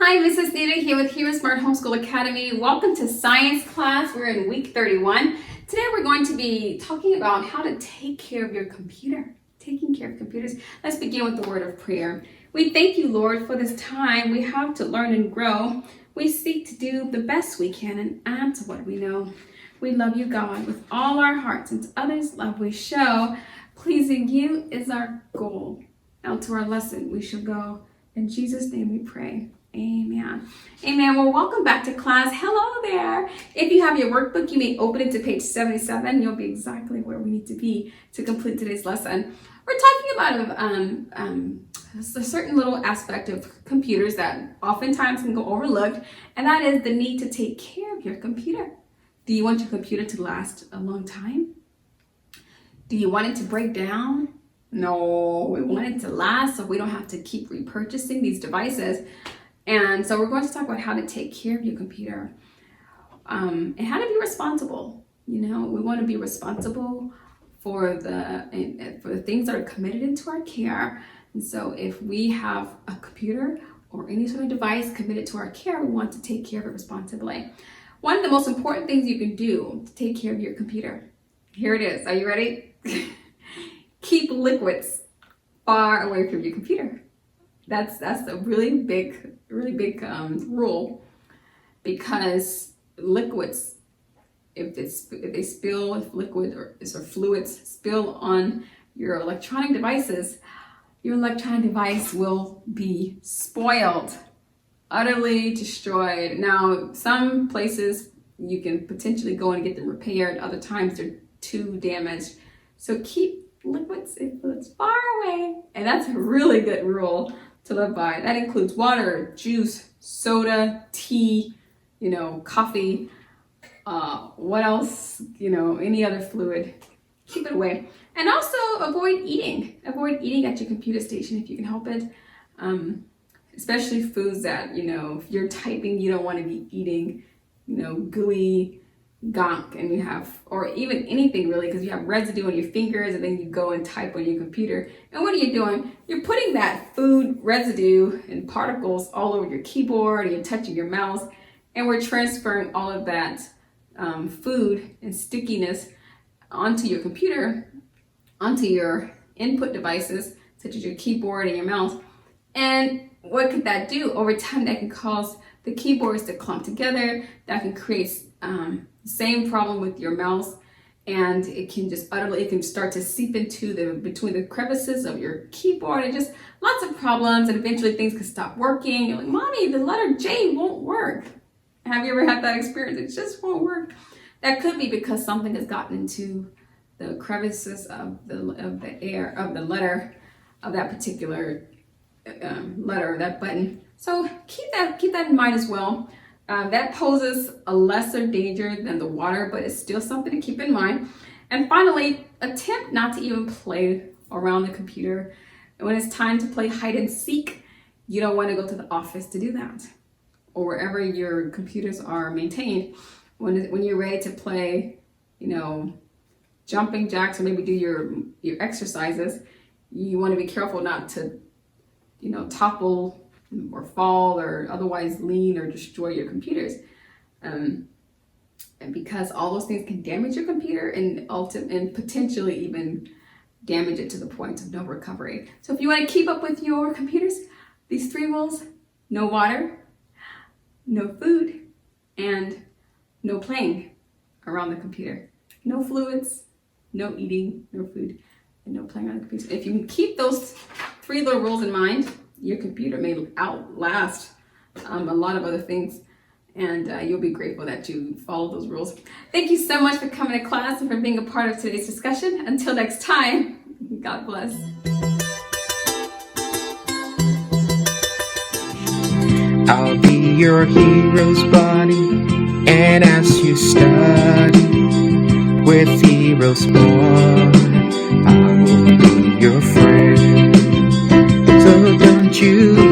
Hi, Mrs. Nita here with HeroesMart Homeschool Academy. Welcome to science class. We're in week 31. Today we're going to be talking about how to take care of your computer. Taking care of computers. Let's begin with the word of prayer. We thank you, Lord, for this time we have to learn and grow. We seek to do the best we can and add to what we know. We love you, God, with all our hearts, and to others love we show. Pleasing you is our goal. Now to our lesson we shall go. In Jesus' name we pray. Amen. Amen. Well, welcome back to class. Hello there. If you have your workbook, you may open it to page 77. You'll be exactly where we need to be to complete today's lesson. We're talking about a certain little aspect of computers that oftentimes can go overlooked, and that is the need to take care of your computer. Do you want your computer to last a long time? Do you want it to break down? No, we want it to last so we don't have to keep repurchasing these devices. And so we're going to talk about how to take care of your computer and how to be responsible. You know, we want to be responsible for the things that are committed into our care. And so if we have a computer or any sort of device committed to our care, we want to take care of it responsibly. One of the most important things you can do to take care of your computer, here it is. Are you ready? Keep liquids far away from your computer. That's a really big rule, because liquids, if liquid or fluids spill on your electronic devices, your electronic device will be spoiled, utterly destroyed. Now, some places you can potentially go and get them repaired. Other times they're too damaged. So keep liquids and fluids far away. And that's a really good rule to live by. That includes water, juice, soda, tea, coffee, what else, any other fluid. Keep it away. And also avoid eating. Avoid eating at your computer station if you can help it. Especially foods that, if you're typing, you don't want to be eating, gooey gunk, and you have, or even anything really, because you have residue on your fingers and then you go and type on your computer. And what are you doing? You're putting that food residue and particles all over your keyboard, and you're touching your mouse, and we're transferring all of that food and stickiness onto your computer, onto your input devices, such as your keyboard and your mouse. And what could that do? Over time, that can cause the keyboards to clump together. That can create same problem with your mouse, and it can start to seep into between the crevices of your keyboard, and just lots of problems, and eventually things can stop working. You're like, Mommy, the letter J won't work. Have you ever had that experience? It just won't work. That could be because something has gotten into the crevices of the letter of that particular letter, that button. So keep that in mind as well. That poses a lesser danger than the water, but it's still something to keep in mind. And finally, attempt not to even play around the computer. And when it's time to play hide and seek, you don't want to go to the office to do that, or wherever your computers are maintained. When you're ready to play, jumping jacks, or maybe do your exercises, you want to be careful not to, topple or fall or otherwise lean or destroy your computers, and because all those things can damage your computer and potentially even damage it to the point of no recovery. So if you want to keep up with your computers, these 3 rules: no water, no food, and no playing around the computer. No fluids, no eating, no food, and no playing on the computer. If you can keep those 3 little rules in mind, your computer may outlast a lot of other things, and you'll be grateful that you follow those rules. Thank you so much for coming to class and for being a part of today's discussion. Until next time, God bless. I'll be your hero's buddy, and as you study with HeroesMart, I will be your friend. So don't you